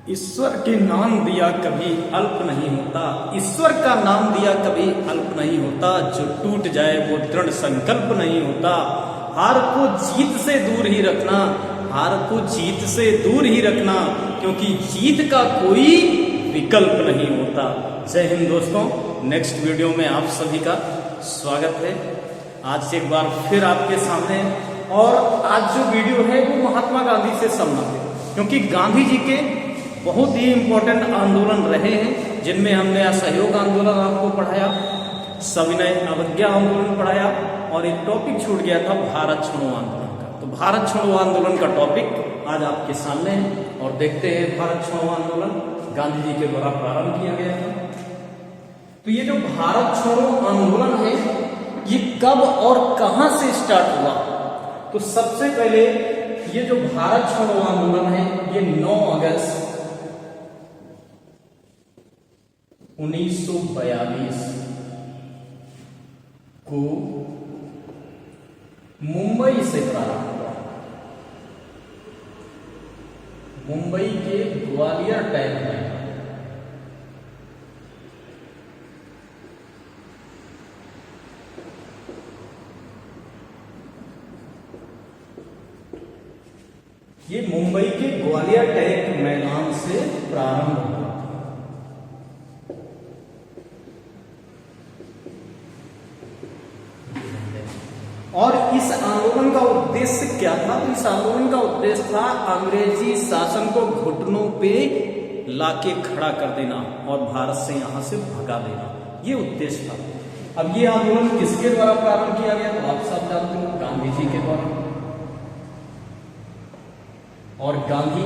ईश्वर के नाम दिया कभी अल्प नहीं होता, ईश्वर का नाम दिया कभी अल्प नहीं होता, जो टूट जाए वो दृढ़ संकल्प नहीं होता। हार को जीत से दूर ही रखना, हार को जीत से दूर ही रखना, क्योंकि जीत का कोई विकल्प नहीं होता। जय हिंद दोस्तों, नेक्स्ट वीडियो में आप सभी का स्वागत है। आज एक बार फिर आपके सामने, और आज जो वीडियो है वो महात्मा गांधी से संबंधित है, क्योंकि गांधी जी के बहुत ही इंपॉर्टेंट आंदोलन रहे हैं, जिनमें हमने असहयोग आंदोलन आपको पढ़ाया, सविनय अवज्ञा आंदोलन पढ़ाया, और एक टॉपिक छूट गया था भारत छोड़ो आंदोलन का। तो भारत छोड़ो आंदोलन का टॉपिक आज आपके सामने है, और देखते हैं भारत छोड़ो आंदोलन गांधी जी के द्वारा प्रारंभ किया गया था। तो ये जो भारत छोड़ो आंदोलन है, ये कब और कहां से स्टार्ट हुआ? तो सबसे पहले ये जो भारत छोड़ो आंदोलन है, ये 9 अगस्त 1942 को मुंबई से प्रारंभ हुआ। मुंबई के ग्वालियर टैंक में ये मुंबई के ग्वालियर टैंक मैदान से प्रारंभ हुआ। और इस आंदोलन का उद्देश्य क्या था? तो इस आंदोलन का उद्देश्य था अंग्रेजी शासन को घुटनों पे लाके खड़ा कर देना और भारत से यहां से भगा देना, ये उद्देश्य था। अब ये आंदोलन किसके द्वारा प्रारंभ किया गया? तो आप सब जानते हो, गांधी जी के द्वारा। और गांधी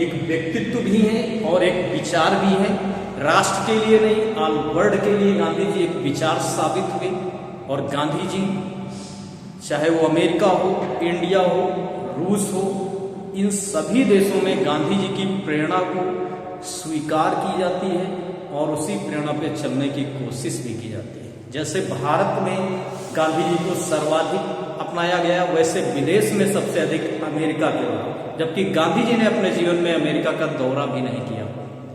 एक व्यक्तित्व भी है और एक विचार भी है। राष्ट्र के लिए नहीं, ऑल वर्ल्ड के लिए गांधी जी एक विचार साबित हुए। और गांधी जी, चाहे वो अमेरिका हो, इंडिया हो, रूस हो, इन सभी देशों में गांधी जी की प्रेरणा को स्वीकार की जाती है और उसी प्रेरणा पे चलने की कोशिश भी की जाती है। जैसे भारत में गांधी जी को सर्वाधिक अपनाया गया, वैसे विदेश में सबसे अधिक अमेरिका के द्वारा, जबकि गांधी जी ने अपने जीवन में अमेरिका का दौरा भी नहीं किया।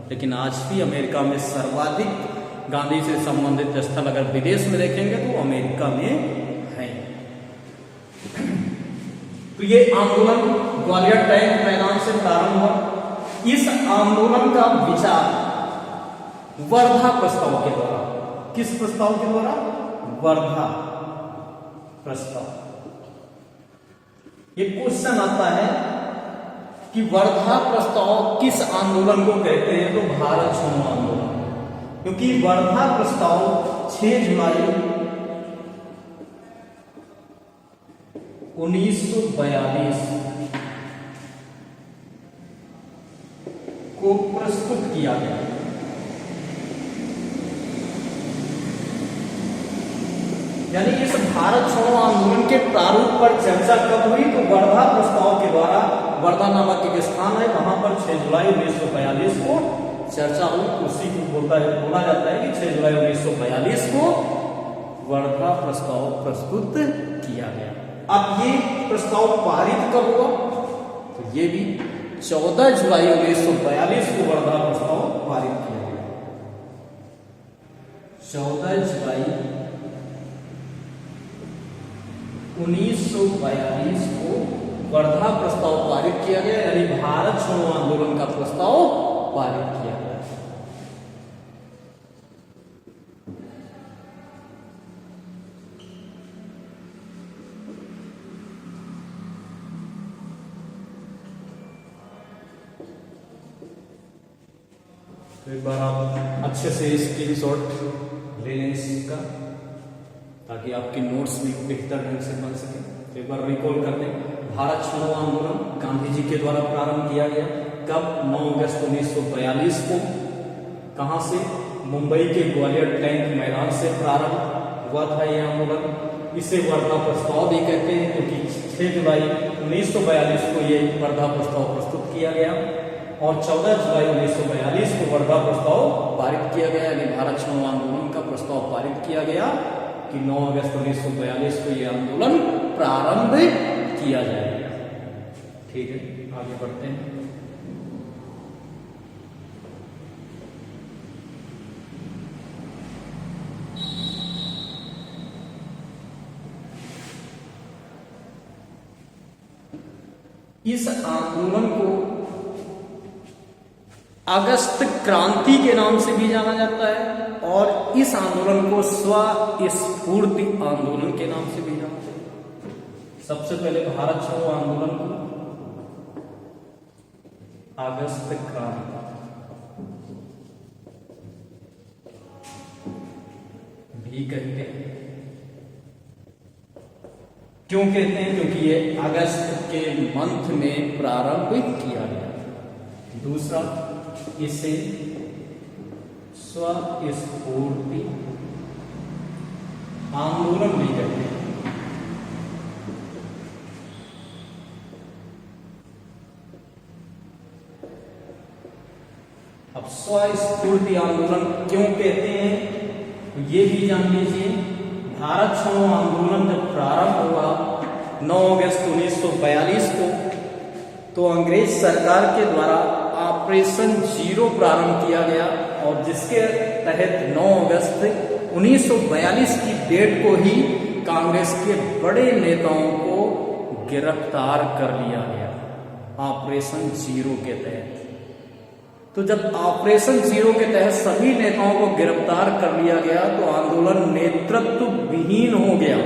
लेकिन आज भी अमेरिका में सर्वाधिक गांधी से संबंधित स्थल अगर विदेश में देखेंगे तो अमेरिका में है। तो ये आंदोलन ग्वालियर टैंक मैदान से प्रारंभ हुआ। इस आंदोलन का विचार वर्धा प्रस्ताव के द्वारा, किस प्रस्ताव के द्वारा? वर्धा प्रस्ताव। ये क्वेश्चन आता है कि वर्धा प्रस्ताव किस आंदोलन को कहते हैं? तो भारत छोड़ो आंदोलन, क्योंकि वर्धा प्रस्ताव 6 जुलाई 1942 को प्रस्तुत किया गया। यानी इस भारत छोड़ो आंदोलन के प्रारूप पर चर्चा कब हुई? तो वर्धा प्रस्ताव के द्वारा, वर्धा नामक एक स्थान है, वहां पर 6 जुलाई 1942 को चर्चा हुई। उसी को बोला जाता है कि 6 जुलाई 1942 को वर्धा प्रस्ताव प्रस्तुत किया गया। अब ये प्रस्ताव पारित कब हुआ? तो ये भी 14 जुलाई 1942 को वर्धा प्रस्ताव पारित किया गया। 14 जुलाई 1942 को वर्धा प्रस्ताव पारित किया गया, यानी भारत छोड़ो आंदोलन का प्रस्ताव पारित किया गया। तो एक बार आप अच्छे से स्क्रीनशॉट ले लें इसका, ताकि आपके नोट्स भी बेहतर ढंग से बन सके। तो एक बार रिकॉल कर लें, भारत छोड़ो आंदोलन गांधी जी के द्वारा प्रारंभ किया गया। कब? 9 अगस्त 1942 को। कहां से? मुंबई के ग्वालियर टैंक मैदान से प्रारंभ हुआ था यह आंदोलन। इसे वर्धा प्रस्ताव भी कहते हैं, क्योंकि 6 जुलाई 1942 को यह वर्धा प्रस्ताव प्रस्तुत किया गया और 14 जुलाई 1942 को वर्धा प्रस्ताव पारित किया गया, यानी भारत छोड़ो आंदोलन का प्रस्ताव पारित किया गया कि 9 अगस्त 1942 को यह आंदोलन प्रारंभ किया जाएगा। ठीक है, आगे बढ़ते हैं। इस आंदोलन को अगस्त क्रांति के नाम से भी जाना जाता है और इस आंदोलन को स्वस्फूर्ति आंदोलन के नाम से भी जानते हैं। सबसे पहले भारत छोड़ो आंदोलन को अगस्त क्रांति भी कहते हैं। क्यों कहते हैं? क्योंकि ये अगस्त के मंथ में प्रारंभ किया गया। दूसरा, इसे स्वस्फूर्ति आंदोलन भी कहते हैं। अब स्वस्फूर्ति आंदोलन क्यों कहते हैं तो ये भी जान लीजिए। भारत छोड़ो आंदोलन जब प्रारंभ हुआ 9 अगस्त 1942 को, तो अंग्रेज सरकार के द्वारा ऑपरेशन जीरो प्रारंभ किया गया और जिसके तहत 9 अगस्त 1942 की डेट को ही कांग्रेस के बड़े नेताओं को गिरफ्तार कर लिया गया ऑपरेशन जीरो के तहत। तो जब ऑपरेशन जीरो के तहत सभी नेताओं को गिरफ्तार कर लिया गया तो आंदोलन नेतृत्व विहीन हो गया।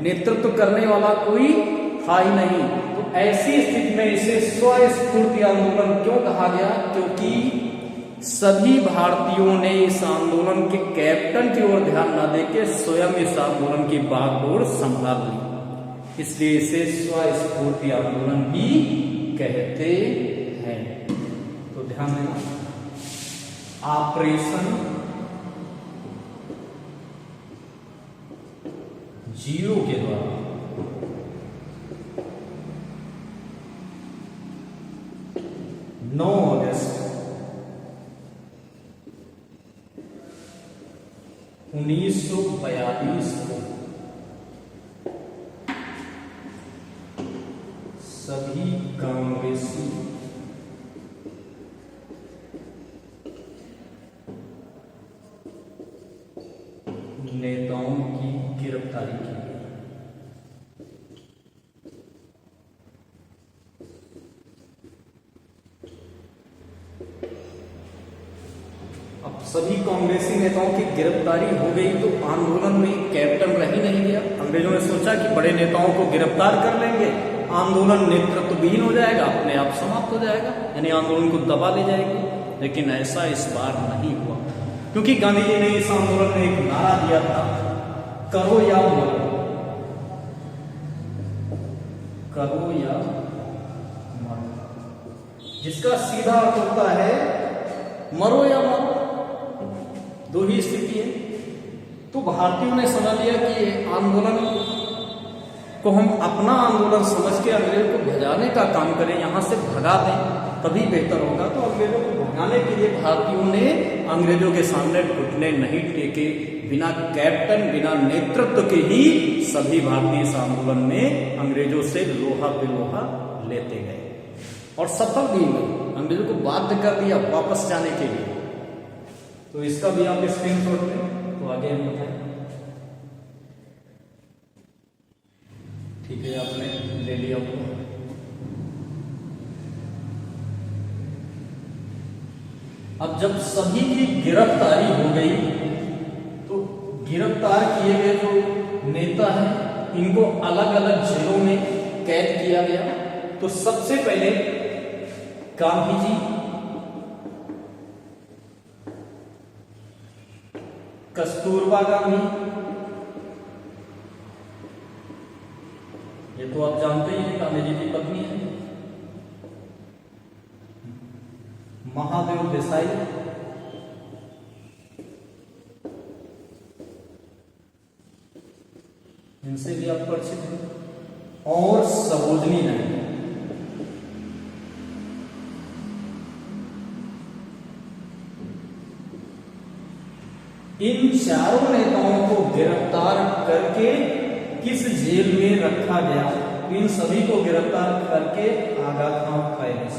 नेतृत्व करने वाला कोई था ही नहीं। तो ऐसी स्थिति में इसे स्वस्फूर्ति आंदोलन क्यों कहा गया? क्योंकि सभी भारतीयों ने इस आंदोलन के कैप्टन की ओर ध्यान न देके स्वयं इस आंदोलन की बागडोर संभाल ली, इसलिए इसे स्वस्फूर्ति आंदोलन भी कहते हैं। तो ध्यान देना, ऑपरेशन जीरो के द्वारा नौ अगस्त 1942 को सभी कांग्रेसी नेताओं की गिरफ्तारी की गई। अब सभी कांग्रेसी नेताओं की गिरफ्तारी हो गई तो आंदोलन में कैप्टन रह ही नहीं गया। अंग्रेजों ने सोचा कि बड़े नेताओं को गिरफ्तार कर लेंगे, आंदोलन नेतृत्वविहीन हो जाएगा, अपने आप समाप्त हो जाएगा, यानी आंदोलन को दबा ले जाएगी। लेकिन ऐसा इस बार नहीं हुआ, क्योंकि गांधी जी ने इस आंदोलन में एक नारा दिया था, करो या मरो, करो या मरो, जिसका सीधा अर्थ होता है मरो या मरो, दो ही स्थिति है। तो भारतीयों ने समझ लिया कि ये आंदोलन को हम अपना आंदोलन समझ के अंग्रेजों को भगाने का काम करें, यहां से भगा दें तभी बेहतर होगा। तो अंग्रेजों को भगाने के लिए भारतीयों ने अंग्रेजों के सामने घुटने नहीं टेके, बिना कैप्टन बिना नेतृत्व के ही सभी भारतीय इस आंदोलन में अंग्रेजों से लोहा पे लोहा लेते गए और सफल भी हुए। अंग्रेजों को बाध्य कर दिया वापस जाने के लिए। तो इसका भी आप स्क्रीनशॉट लें तो आगे हम बताएं। ठीक है, आपने ले लिया वो। अब जब सभी की गिरफ्तारी हो गई तो गिरफ्तार किए गए जो नेता हैं इनको अलग अलग जेलों में कैद किया गया। तो सबसे पहले गांधी जी, कस्तूरबा गांधी, ये तो आप जानते ही हैं गांधी जी की पत्नी है, महादेव देसाई, इनसे भी आप परिचित हैं, और सरोजनी नायडू। इन चारों नेताओं को गिरफ्तार करके किस जेल में रखा गया? इन सभी को गिरफ्तार करके आगा खां पैलेस,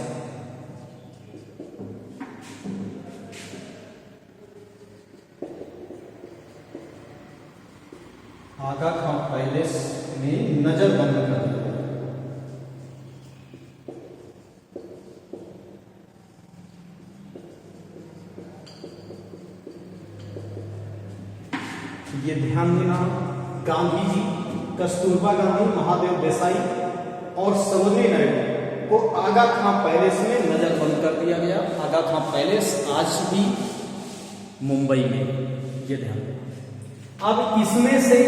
आगा खां पैलेस में नजरबंद कर दिया। ये ध्यान देना। गांधी जी, कस्तूरबा गांधी, महादेव देसाई और सरोजिनी नायडू को आगा खां पैलेस में नजरबंद कर दिया गया। आगा खां पैलेस आज भी मुंबई में, ये ध्यान देना। अब इसमें से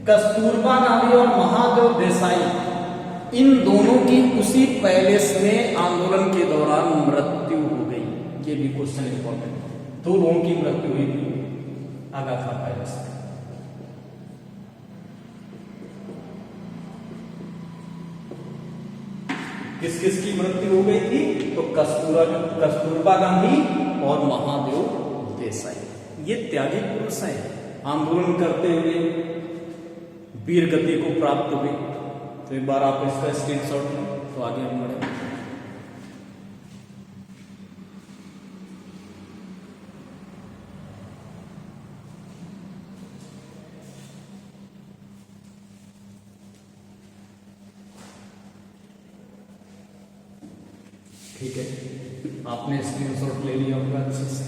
कस्तूरबा गांधी और महादेव देसाई, इन दोनों की उसी पैलेस में आंदोलन के दौरान मृत्यु हो गई। ये भी क्वेश्चन इंपॉर्टेंट। दो लोगों की मृत्यु हुई थी आगा खां पैलेस में। किस किस की मृत्यु हो गई थी? तो कस्तूरबा गांधी और महादेव देसाई। ये त्यागी पुरुष हैं, आंदोलन करते हुए वीर गति को प्राप्त हुए। तो एक बार आप इसका स्क्रीनशॉट लें तो आगे हम बढ़े। ठीक है, आपने स्क्रीनशॉट ले लिया होगा अच्छे से।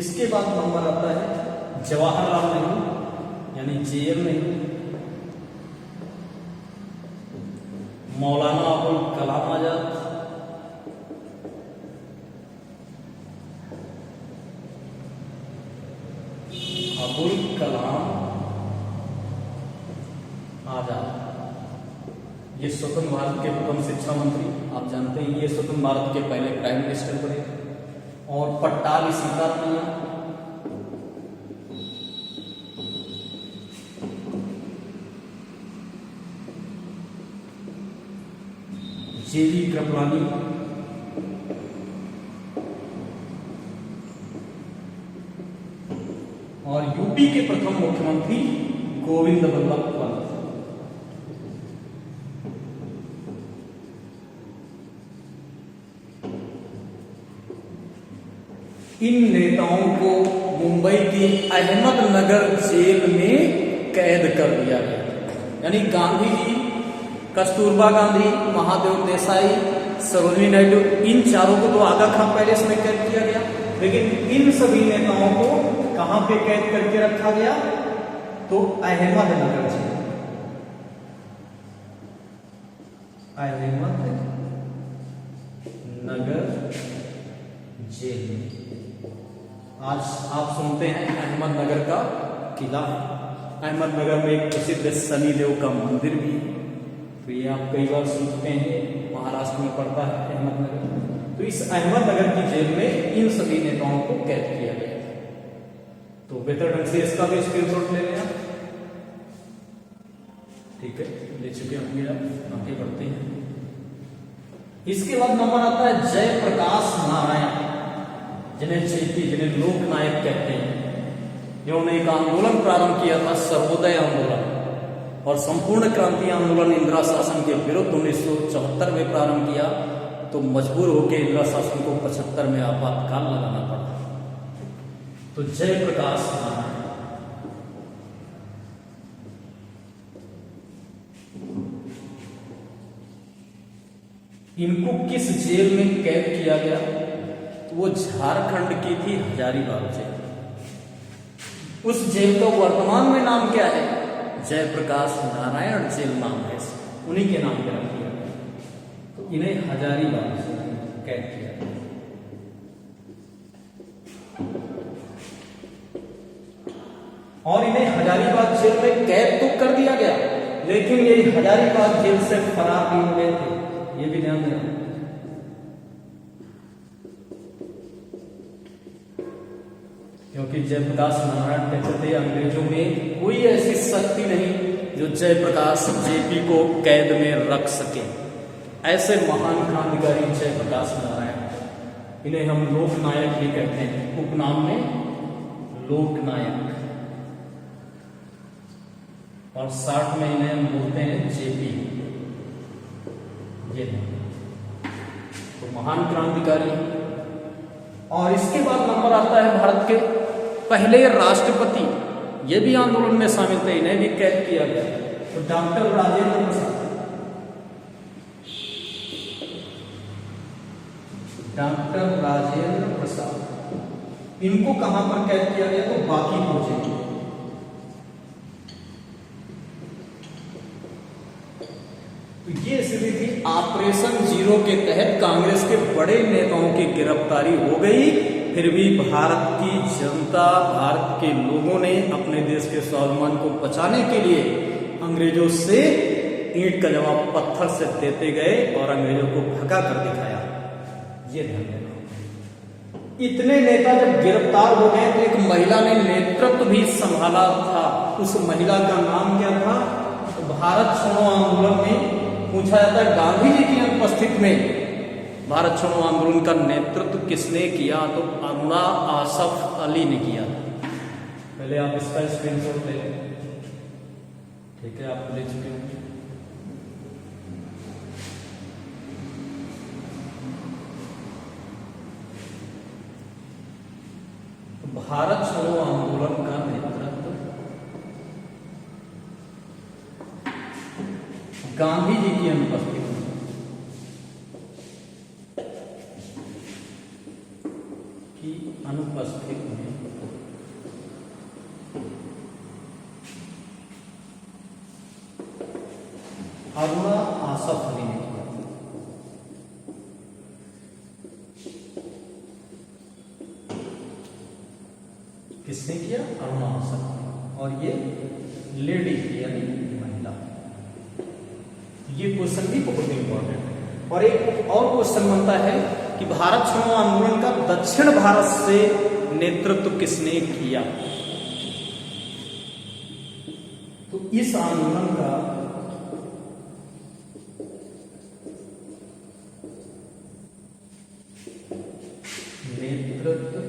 इसके बाद नंबर आता है जवाहरलाल नेहरू यानी जेएल नेहरू, मौलाना अबुल कलाम आजाद, अबुल कलाम आजाद, ये स्वतंत्र भारत के प्रथम शिक्षा मंत्री, आप जानते हैं ये स्वतंत्र भारत के पहले प्राइम मिनिस्टर बने। और पट्टाभी सीतारमैया, जेबी कृपलानी, और यूपी के प्रथम मुख्यमंत्री गोविंद वल्लभ पंत। इन नेताओं को मुंबई की अहमदनगर जेल में कैद कर दिया गया। यानी गांधी जी, कस्तूरबा गांधी, महादेव देसाई, सरोजिनी नायडू, इन चारों को तो आगा खां पैलेस में कैद किया गया, लेकिन इन सभी नेताओं को कहां पे कैद करके रखा गया? तो अहमदनगर जेल, अहमदनगर जेल में। आज आप सुनते हैं अहमदनगर का किला है, अहमदनगर में एक प्रसिद्ध शनिदेव का मंदिर भी है। तो ये आप कई बार सुनते हैं, महाराष्ट्र में पड़ता है अहमदनगर। तो इस अहमदनगर की जेल में इन सभी नेताओं को कैद किया गया। तो बेहतर ढंग से इसका भी स्क्रीनशॉट ले लें आप। ठीक है, ले चुके होंगे आप, आगे बढ़ते हैं। इसके बाद नंबर आता है जयप्रकाश नारायण, जिन्हें जेपी, जिन्हें लोकनायक कहते हैं, जिन्होंने एक आंदोलन प्रारंभ किया था, सर्वोदय आंदोलन, और संपूर्ण क्रांति आंदोलन इंदिरा शासन के विरुद्ध 1974 में प्रारंभ किया। तो मजबूर होकर इंदिरा शासन को 75 में आपातकाल लगाना पड़ा। तो जयप्रकाश नारायण, इनको किस जेल में कैद किया गया? तो वो झारखंड की थी हजारीबाग जेल। उस जेल का वर्तमान में नाम क्या है? जयप्रकाश नारायण जेल नाम है, उन्हीं के नाम पर रख दिया गया। तो इन्हें हजारीबाग जेल में कैद किया गया। और इन्हें हजारीबाग जेल में कैद तो कर दिया गया, लेकिन ये हजारीबाग जेल से फरार भी हो गए थे, ये भी ध्यान देना। क्योंकि जयप्रकाश नारायण कहते थे अंग्रेजों में कोई ऐसी शक्ति नहीं जो जयप्रकाश जेपी को कैद में रख सके। ऐसे महान क्रांतिकारी जयप्रकाश नारायण, इन्हें हम लोकनायक भी कहते हैं, उपनाम में लोकनायक, और शॉर्ट में इन्हें हम बोलते हैं जेपी। ये तो महान क्रांतिकारी। और इसके बाद नंबर आता है भारत के पहले राष्ट्रपति, ये भी आंदोलन में शामिल थे, इन्हें भी कैद किया गया। तो डॉक्टर राजेंद्र प्रसाद, डॉक्टर राजेंद्र प्रसाद इनको कहां पर कैद किया गया? तो बांकीपुर जेल। तो ये स्थिति थी। ऑपरेशन जीरो के तहत कांग्रेस के बड़े नेताओं की गिरफ्तारी हो गई, फिर भी भारत की जनता, भारत के लोगों ने अपने देश के स्वाभिमान को बचाने के लिए अंग्रेजों से ईंट का जवाब पत्थर से देते गए और अंग्रेजों को भगा कर दिखाया। ये ध्यान देना। इतने नेता जब गिरफ्तार हो गए तो एक महिला ने नेतृत्व भी संभाला था। उस महिला का नाम क्या था? तो भारत छोड़ो आंदोलन में पूछा जाता है गांधी जी की अनुपस्थिति में भारत छोड़ो आंदोलन का नेतृत्व किसने किया? तो अरुणा आसफ अली ने किया। पहले आप इसका स्क्रीनशॉट ले लें। ठीक है, आप ले चुके होंगे। भारत छोड़ो आंदोलन का नेतृत्व गांधी जी की अनुपस्थिति में अरुणा आसफ अली ने किया। किसने किया? अरुणा आसफ। और ये लेडी यानी महिला। ये क्वेश्चन भी बहुत इंपॉर्टेंट है। और एक और क्वेश्चन बनता है कि भारत छोड़ो आंदोलन का दक्षिण भारत से नेतृत्व किसने किया? तो इस आंदोलन का नेतृत्व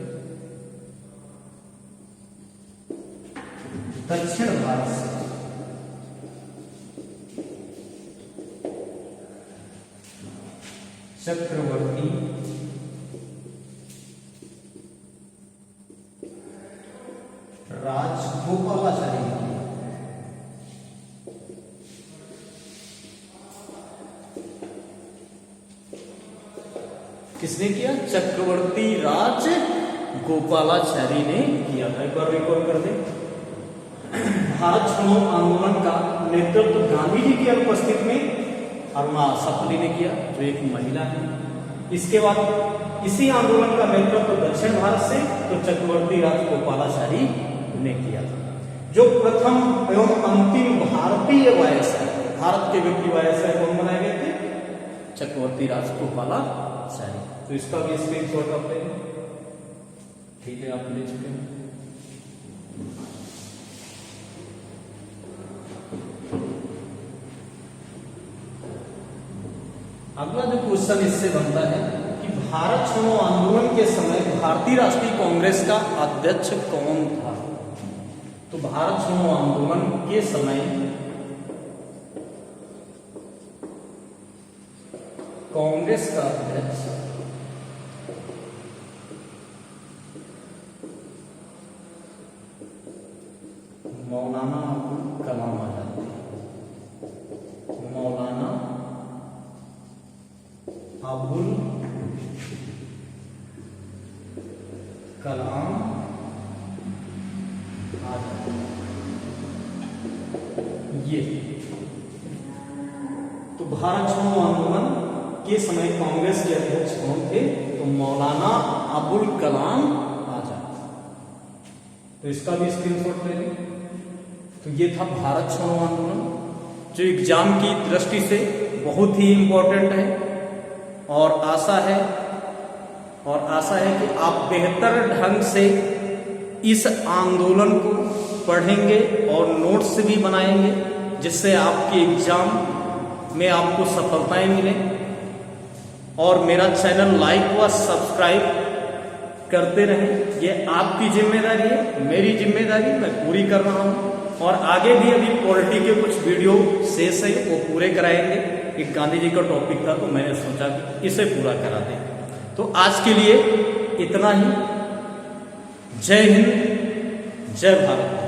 दक्षिण भारत से चक्रवर्ती राजगोपालाचारी ने किया। किसने किया? चक्रवर्ती राज गोपालाचारी ने किया था। एक बार रिकॉर्ड कर दें। भारत छोड़ो आंदोलन का नेतृत्व गांधी जी की अनुपस्थिति में अरुणा आसफ अली ने किया, जो एक महिला है। इसके बाद इसी आंदोलन का नेतृत्व दक्षिण भारत से तो चक्रवर्ती राजगोपालाचारी ने किया था। जो प्रथम एवं अंतिम भारतीय वायसराय, भारत के व्यक्ति वायसराय कौन बनाए गए थे? चक्रवर्ती राजगोपालाचारी। तो इसका भी स्क्रीनशॉट आप ले लें। ठीक है, आप ले चुके हैं। अगला जो क्वेश्चन इससे बनता है कि भारत छोड़ो आंदोलन के समय भारतीय राष्ट्रीय कांग्रेस का अध्यक्ष कौन था? तो भारत छोड़ो आंदोलन के समय कांग्रेस का अध्यक्ष मौलाना अबुल कलाम आजाद थे। मौलाना अबुल कलाम आजाद। ये तो भारत छोड़ो आंदोलन के समय कांग्रेस के अध्यक्ष कौन थे? तो मौलाना अबुल कलाम आजाद। तो इसका भी स्क्रीनशॉट ले लें। तो ये था भारत छोड़ो आंदोलन, जो एग्जाम की दृष्टि से बहुत ही इंपॉर्टेंट है। और आशा है कि आप बेहतर ढंग से इस आंदोलन को पढ़ेंगे और नोट्स भी बनाएंगे, जिससे आपके एग्जाम में आपको सफलताएं मिलें। और मेरा चैनल लाइक व सब्सक्राइब करते रहें। ये आपकी जिम्मेदारी है, मेरी जिम्मेदारी मैं पूरी कर रहा हूं। और आगे भी अभी पॉलिटी के कुछ वीडियो शेष है, वो पूरे कराएंगे। एक गांधी जी का टॉपिक था, तो मैंने सोचा कि इसे पूरा करा दें। तो आज के लिए इतना ही। जय हिंद, जय भारत।